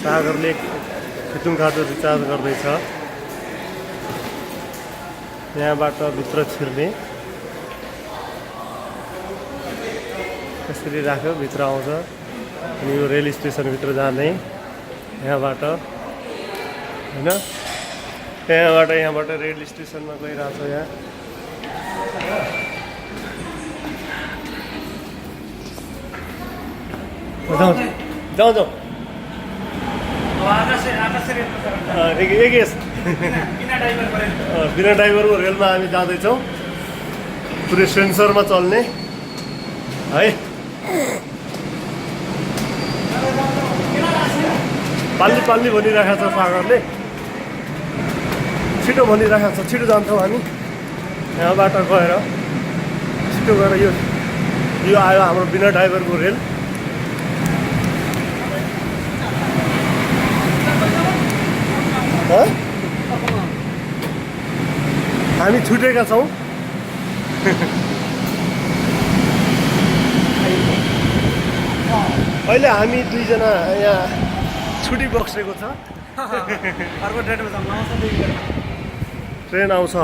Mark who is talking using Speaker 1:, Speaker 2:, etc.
Speaker 1: सागरले फितुङ खाँदो recharge गर्दैछ। यहाँबाट भित्र छिर्ने यसरी राख्यो भित्र आउँछ अनि यो रेल स्टेसनभित्र जाने यहाँबाट होइन यहाँबाट रेल स्टेसनमा गइरहेछ। यहाँ जाउँ जाउँ बिना ड्राइभरको रेलमा हामी जाँदैछौँ। पुरै सेन्सरमा चल्ने है। पाल्ली पाल्ली भनिरहेको छ सागरले, छिटो भनिरहेको छ। छिटो जान्छौँ हामी यहाँबाट गएर, छिटो गएर। यो आयो हाम्रो बिना ड्राइभरको रेल। हामी छुटेका छौँ। अहिले हामी दुईजना यहाँ छुट्टी बक्सेको छ।
Speaker 2: अर्को डेटमा जाऊँ।
Speaker 1: ट्रेन आउँछ।